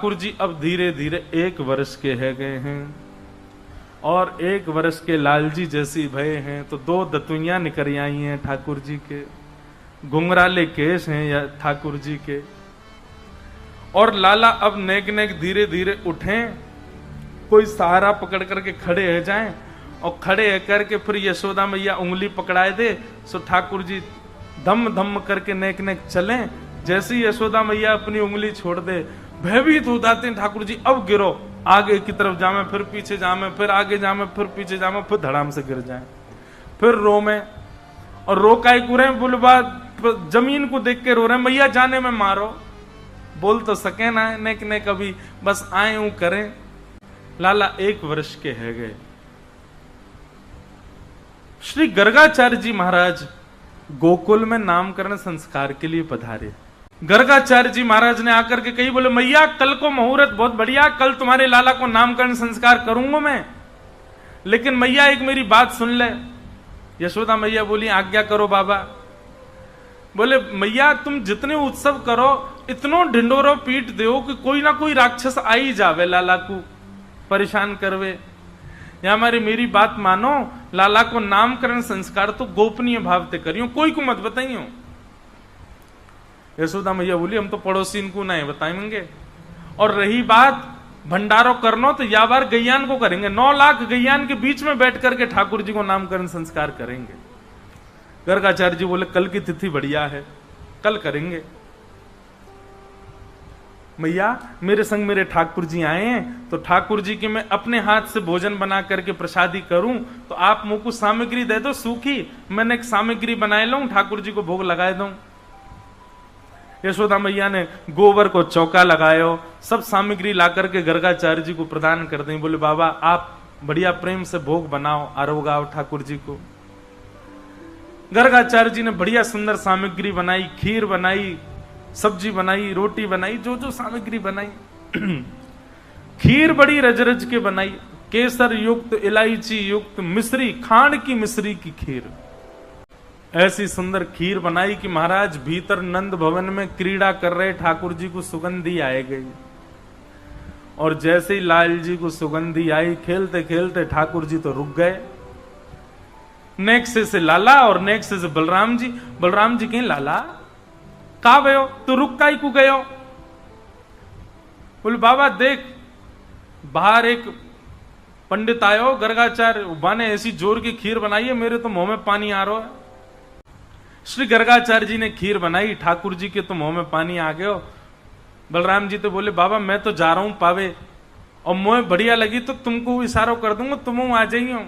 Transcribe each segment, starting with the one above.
ठाकुर जी अब धीरे धीरे 1 वर्ष के है गए हैं और 1 वर्ष के लालजी जैसी भये हैं, तो 2 दतुइयां निकल आई हैं ठाकुर जी के, घुंघराले केस हैं या ठाकुर जी के। और लाला अब नेक नेक धीरे धीरे उठें, कोई सहारा पकड़ करके खड़े हो जाएं, और खड़े करके फिर यशोदा मैया उंगली पकड़ाए दे, सो ठाकुर जी धम धम करके नेक नेक चलें। जैसे ही यशोदा मैया अपनी उंगली छोड़ दे, भयभीत हो जाते हैं ठाकुर जी, अब गिरो, आगे की तरफ जामे, फिर पीछे जामे, फिर आगे जामे, फिर पीछे जामे, फिर धड़ाम से गिर जाए, फिर रो में, और रो काय कुरे बुलबा जमीन को देख के रो रहे, मैया जाने में मारो, बोल तो सके ना नेक ने कभी, बस आए ऊं करें। लाला 1 वर्ष के है गए। श्री गर्गाचार्य जी महाराज गोकुल में नामकरण संस्कार के लिए पधारे। गर्गाचार्य जी महाराज ने आकर के कही, बोले मैया कल को मुहूर्त बहुत बढ़िया, कल तुम्हारे लाला को नामकरण संस्कार करूंगा मैं, लेकिन मैया एक मेरी बात सुन ले। यशोदा मैया बोली आज्ञा करो बाबा। बोले मैया तुम जितने उत्सव करो, इतनो ढिंडोरो पीट दो कि कोई ना कोई राक्षस आ ही जावे लाला को परेशान करवे, या हमारी मेरी बात मानो, लाला को नामकरण संस्कार तो गोपनीय भाव से करियो, कोई को मत बताइयो। यशोदा मैया बोली हम तो पड़ोसी इनको नहीं बताएंगे, और रही बात भंडारो करनो तो या बार गैयान को करेंगे, 9 लाख गैयान के बीच में बैठ करके ठाकुर जी को नामकरण संस्कार करेंगे। गर्गाचार्य जी बोले कल की तिथि बढ़िया है, कल करेंगे। मैया मेरे संग मेरे ठाकुर जी आए हैं, तो ठाकुर जी की मैं अपने हाथ से भोजन बना करके प्रसादी करूं, तो आप मुझ को सामग्री दे दो सूखी, मैंने एक सामग्री बनाए लूं, ठाकुर जी को भोग लगाए दूं। यशोदा मैया ने गोबर को चौका लगायो, सब सामग्री ला करके गर्गाचार्य जी को प्रदान कर दें। बोले बाबा आप बढ़िया प्रेम से भोग बनाओ, आरोगाओ ठाकुर जी को। गर्गाचार्य जी ने बढ़िया सुंदर सामग्री बनाई, खीर बनाई, सब्जी बनाई, रोटी बनाई, जो जो सामग्री बनाई। खीर बड़ी रज रज के बनाई, केसर युक्त, इलायची युक्त, मिश्री, खांड की मिश्री की खीर। ऐसी सुंदर खीर बनाई कि महाराज भीतर नंद भवन में क्रीड़ा कर रहे ठाकुर जी को सुगंधी आए गई। और जैसे ही लाल जी को सुगंधी आई, खेलते खेलते ठाकुर जी तो रुक गए। नेक्स्ट से लाला और नेक्स्ट से बलराम जी। बलराम जी कहीं लाला का गयो, तो रुक काई को गयो? बोले बाबा देख बाहर एक पंडित आयो, गर्गाचार्य बाने ऐसी जोर की खीर बनाई है, मेरे तो मुंह में पानी आ रहा है। श्री गर्गाचार्य जी ने खीर बनाई, ठाकुर जी के तो मुंह में पानी आ गयो। बलराम जी तो बोले बाबा मैं तो जा रहा हूं पावे, और मुझे बढ़िया लगी तो तुमको इशारा कर दूंगा, तुम आ जाइयो।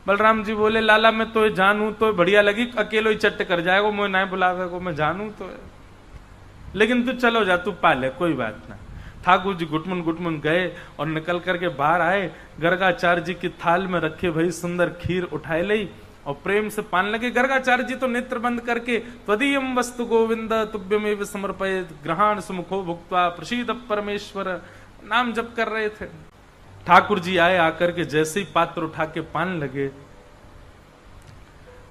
बलराम जी बोले लाला मैं तो जानू तो बढ़िया लगी, अकेलो ही चट्ट कर जाएगा, मुझे नहीं बुलावे को, मैं जानू तो, लेकिन तू चलो जा, तू पाले कोई बात ना। ठाकुर जी गुटमुन गुटमुन गए और निकल करके बाहर आए। गर्गाचार्य जी की थाल में रखे भाई सुंदर खीर उठाए ली और प्रेम से पान लगे। गर्गाचार्य जी तो नेत्र बंद करके त्वदीयम वस्तु गोविंद तुभ्यमेव समर्पयेत् ग्रहण सुमुखो भुक्त्वा प्रसीद परमेश्वर नाम जप कर रहे थे। ठाकुर जी आए, आकर के जैसे ही पात्र उठा के पान लगे,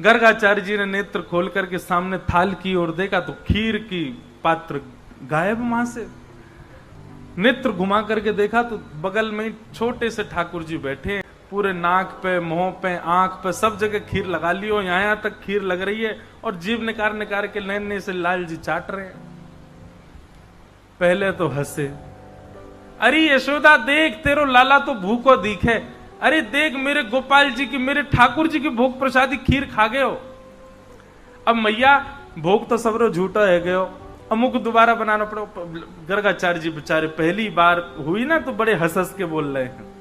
गर्गाचार्य जी ने नेत्र खोल करके सामने थाल की ओर देखा तो खीर की पात्र गायब वहां से। नेत्र घुमा करके देखा तो बगल में छोटे से ठाकुर जी बैठे, पूरे नाक पे, मुंह पे, आंख पे सब जगह खीर लगा ली हो, यहां तक खीर लग रही है, और जीभ निकाल निकाल के नैने से लाल जी चाट रहे हैं। पहले तो हंसे, अरे यशोदा देख तेरो लाला तो भूखो दिखे, अरे देख मेरे गोपाल जी की, मेरे ठाकुर जी की भोग प्रसादी खीर खा गए हो। अब मैया भोग तो सबरो झूठा है गयो, अमुक दोबारा बनाना पड़ो। गर्गाचार्य जी बेचारे पहली बार हुई ना तो बड़े हंस हंस के बोल रहे हैं।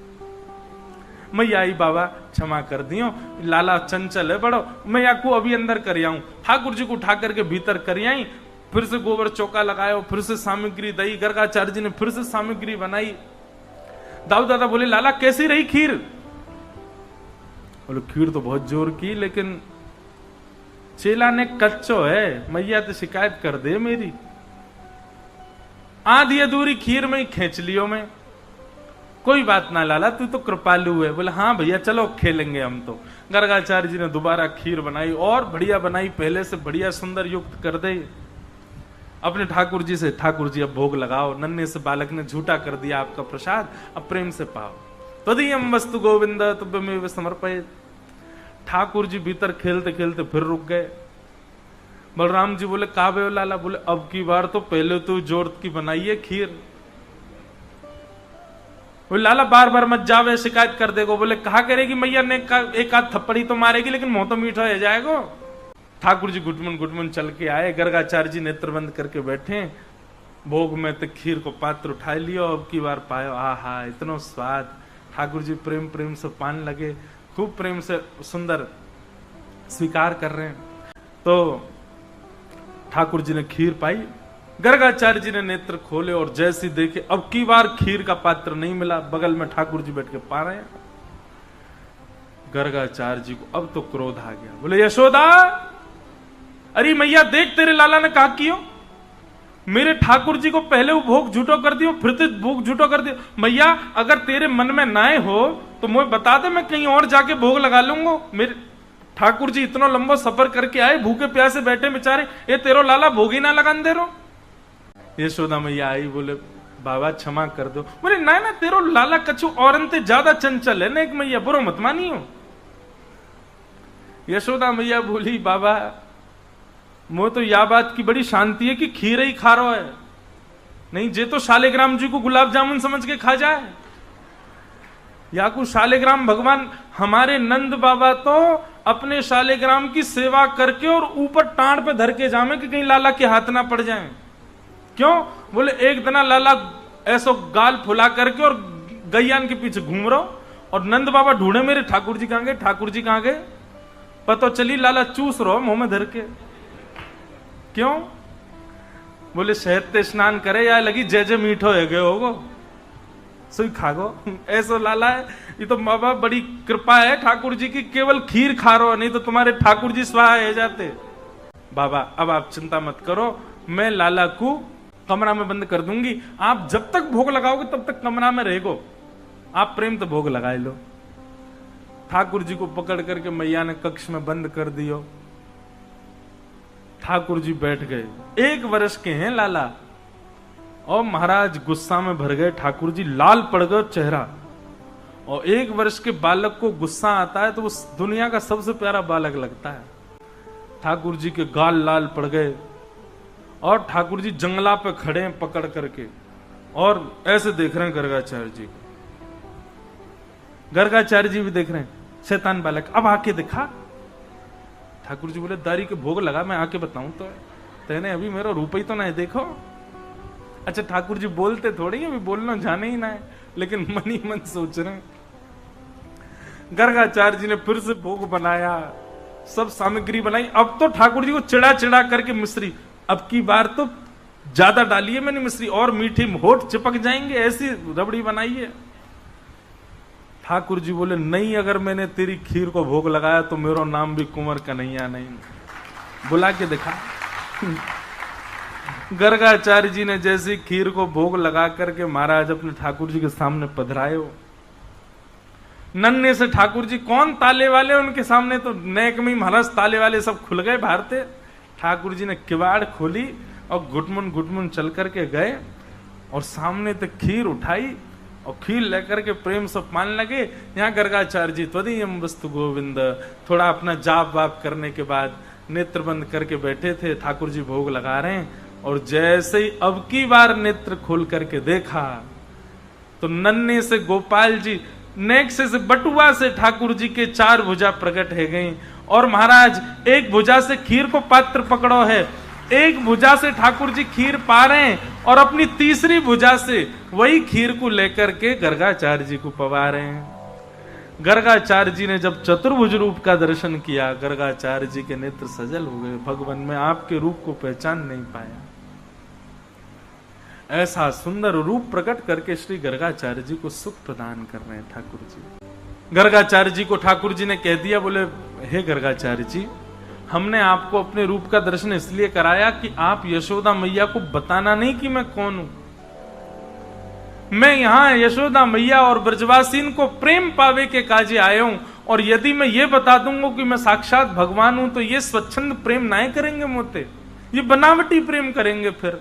मैया आई बाबा क्षमा कर दियो, लाला चंचल है बड़ो, मैं आपको अभी अंदर कर आऊं। ठाकुर जी को उठा करके भीतर कर आई, फिर से गोबर चौका लगाया, फिर से सामग्री दई, गर्गाचार्य जी ने फिर से सामग्री बनाई। दाऊ दादा बोले लाला कैसी रही खीर? बोले खीर तो बहुत जोर की, लेकिन चेला ने कच्चो है, मैया तो शिकायत कर दे मेरी, आधी अधूरी खीर में ही खींच लियो मैं। कोई बात ना लाला तू तो कृपालु है। बोले हाँ भैया चलो खेलेंगे हम तो। गर्गाचार्य जी ने दोबारा खीर बनाई और बढ़िया बनाई, पहले से बढ़िया सुंदर युक्त कर दे। अपने ठाकुर जी से, ठाकुर जी अब भोग लगाओ, नन्हे से बालक ने झूठा कर दिया आपका प्रसाद, अब प्रेम से पाओ। तदीयम वस्तु गोविंद तुभ्यमेव समर्पयेत्। ठाकुर जी भीतर खेलते खेलते फिर रुक गए। बलराम जी बोले काबे लाला, बोले अब की बार तो पहले तो जोर की बनाइए खीर। बोले लाला बार बार मत जावे, शिकायत कर देगो। बोले कहा करेगी मैया ने, एक आध थप्पड़ी तो मारेगी लेकिन मुंह तो मीठा हो जाएगा। ठाकुर जी घुटमुन घुटमुन चल के आए, गर्गाचार्य जी नेत्र बंद करके बैठे, भोग में तो खीर को पात्र उठा लियो, अब की बार पायो, आहा इतना स्वाद। ठाकुर जी प्रेम प्रेम से पान लगे, खूब प्रेम से सुंदर स्वीकार कर रहे हैं। तो ठाकुर जी ने खीर पाई, गर्गाचार्य जी ने नेत्र खोले और जैसी देखे अब की बार खीर का पात्र नहीं मिला, बगल में ठाकुर जी बैठ के पा रहे हैं। गर्गाचार्य जी को अब तो क्रोध आ गया, बोले यशोदा, अरे मैया देख तेरे लाला ने कहा कियो, मेरे ठाकुर जी को पहले वो भोग झूठो कर दियो, फिर तो भोग झूठो कर दियो। मैया अगर तेरे मन में नाए हो तो मुझे बता दे, मैं कहीं और जाके भोग लगा लूंगा। मेरे ठाकुर जी इतना लंबा सफर करके आए, भूखे प्यासे बैठे बेचारे, ये तेरो लाला भोग ही ना लगान दे रो। यशोदा मैया आई, बोले बाबा क्षमा कर दो। बोले ना ना, तेरो लाला कछु औरन ते ज्यादा चंचल है ना, एक मैया बुरो मत मानियो। यशोदा मैया बोली बाबा मो तो या बात की बड़ी शांति है कि खीर ही खा रहा है, नहीं जे तो शालिग्राम जी को गुलाब जामुन समझ के खा जाए। या को शालिग्राम भगवान, हमारे नंद बाबा तो अपने शालिग्राम की सेवा करके और ऊपर टांड पे धर के जामे कि कहीं लाला के हाथ ना पड़ जाए। क्यों? बोले एक दिन लाला ऐसो गाल फुला करके और गैयान के पीछे घूम रहा, और नंद बाबा ढूंढे मेरे ठाकुर जी कहां गए, ठाकुर जी कहां गए, पता चली लाला चूस रहो मुंह में धर के। क्यों? बोले शहद ते स्नान करे या लगी जय जय मीठो है गए होगो, सुई खागो। ऐसो लाला है, ये तो माँ बाप बड़ी कृपा है ठाकुर जी की, केवल खीर खा रहो, नहीं तो तुम्हारे ठाकुर जी स्वाहा है जाते। बाबा अब आप चिंता मत करो, मैं लाला को कमरा में बंद कर दूंगी, आप जब तक भोग लगाओगे तब तक कमरा में रहेगो, आप प्रेम तो भोग लगाए लो। ठाकुर जी को पकड़ करके मैया ने कक्ष में बंद कर दियो। ठाकुर जी बैठ गए, 1 वर्ष के हैं लाला, और महाराज गुस्सा में भर गए। ठाकुर जी लाल पड़ गए चेहरा, और 1 वर्ष के बालक को गुस्सा आता है तो वो दुनिया का सबसे प्यारा बालक लगता है। ठाकुर जी के गाल लाल पड़ गए, और ठाकुर जी जंगला पे खड़े हैं पकड़ करके, और ऐसे देख रहे हैं गर्गाचार्य जी को। गर्गाचार्य जी भी देख रहे हैं, शैतान बालक अब आके दिखा। ठाकुर जी बोले दारी के भोग लगा, मैं आके बताऊं तो तेने अभी मेरा रूप ही तो नहीं देखो। अच्छा ठाकुर जी बोलते थोड़ी, अभी बोलना जाने ही ना है, लेकिन मन ही मन सोच रहे हैं। गर्गाचार्य जी ने फिर से भोग बनाया, सब सामग्री बनाई। अब तो ठाकुर जी को चिड़ा चिड़ा करके मिश्री, अब की बार तो ज्यादा डालिए मैंने मिश्री, और मीठी होठ चिपक जाएंगे, ऐसी रबड़ी बनाई है। ठाकुर जी बोले नहीं, अगर मैंने तेरी खीर को भोग लगाया तो मेरा नाम भी कुंवर कन्हैया नहीं। बुला के दिखा। गर्गाचार्य जी ने जैसी खीर को भोग लगा करके महाराज अपने ठाकुर जी के सामने पधराए हो। नन्हे से ठाकुर जी कौन ताले वाले, उनके सामने तो नेक में महाराज ताले वाले सब खुल गए भारते। ठाकुर जी ने किवाड़ खोली और घुटमुन घुटमुन चल करके गए, और सामने तक खीर उठाई और खीर लेकर के प्रेम से पान लगे। यहाँ गर्गाचार्य जी त्वदीयम वस्तु गोविंद, थोड़ा अपना जाप वाप करने के बाद नेत्र बंद करके बैठे थे। ठाकुर जी भोग लगा रहे हैं, और जैसे ही अब की बार नेत्र खोल करके देखा तो नन्हे से गोपाल जी नेक्से से बटुआ से ठाकुर जी के 4 भुजा प्रकट है गई, और महाराज एक भुजा से खीर को पात्र पकड़ो है, एक भुजा से ठाकुर जी खीर पा रहे हैं, और अपनी तीसरी भुजा से वही खीर को लेकर के गर्गाचार्य जी को पवा रहे हैं। गर्गाचार्य जी ने जब चतुर्भुज रूप का दर्शन किया, गर्गाचार्य जी के नेत्र सजल हो गए, भगवान में आपके रूप को पहचान नहीं पाया। ऐसा सुंदर रूप प्रकट करके श्री गर्गाचार्य जी को सुख प्रदान कर रहे हैं ठाकुर जी। गर्गाचार्य जी को ठाकुर जी ने कह दिया, बोले हे गर्गाचार्य जी, हमने आपको अपने रूप का दर्शन इसलिए कराया कि आप यशोदा मैया को बताना नहीं कि मैं कौन हूं। मैं यहां यशोदा मैया और ब्रजवासीन को प्रेम पावे के काजे आया हूं, और यदि मैं ये बता दूंगा कि मैं साक्षात भगवान हूं तो ये स्वच्छंद प्रेम ना करेंगे मोते, ये बनावटी प्रेम करेंगे फिर,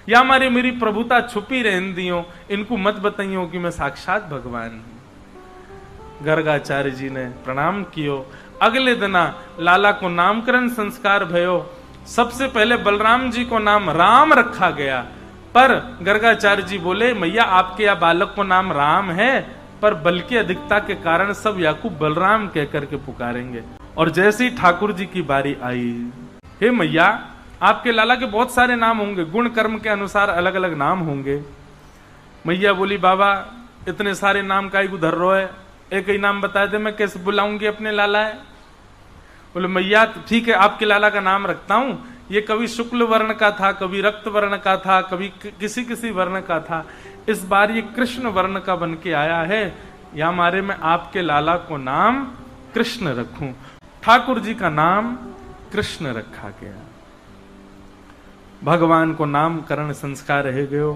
या हमारी मेरी प्रभुता छुपी रहन दियो, इनको मत बताइयो कि मैं साक्षात भगवान हूं। गर्गाचार्य जी ने प्रणाम कियो। अगले दिना लाला को नामकरण संस्कार भयो। सबसे पहले बलराम जी को नाम राम रखा गया, पर गर्गाचार्य जी बोले मैया आपके या बालक को नाम राम है, पर बल की अधिकता के कारण सब याकूब बलराम कहकर के पुकारेंगे। और जैसे ही ठाकुर जी की बारी आई, हे मैया आपके लाला के बहुत सारे नाम होंगे, गुण कर्म के अनुसार अलग अलग नाम होंगे। मैया बोली बाबा इतने सारे नाम का उधर रो है, एक ही नाम बता दे, मैं कैसे बुलाऊंगी अपने लाला है। बोले मैया ठीक है आपके लाला का नाम रखता हूं, ये कभी शुक्ल वर्ण का था, कभी रक्त वर्ण का था, कभी किसी किसी वर्ण का था, इस बार ये कृष्ण वर्ण का बन के आया है, या मारे मैं आपके लाला को नाम कृष्ण रखूं। ठाकुर जी का नाम कृष्ण रखा गया। भगवान को नामकरण संस्कार रह गयो।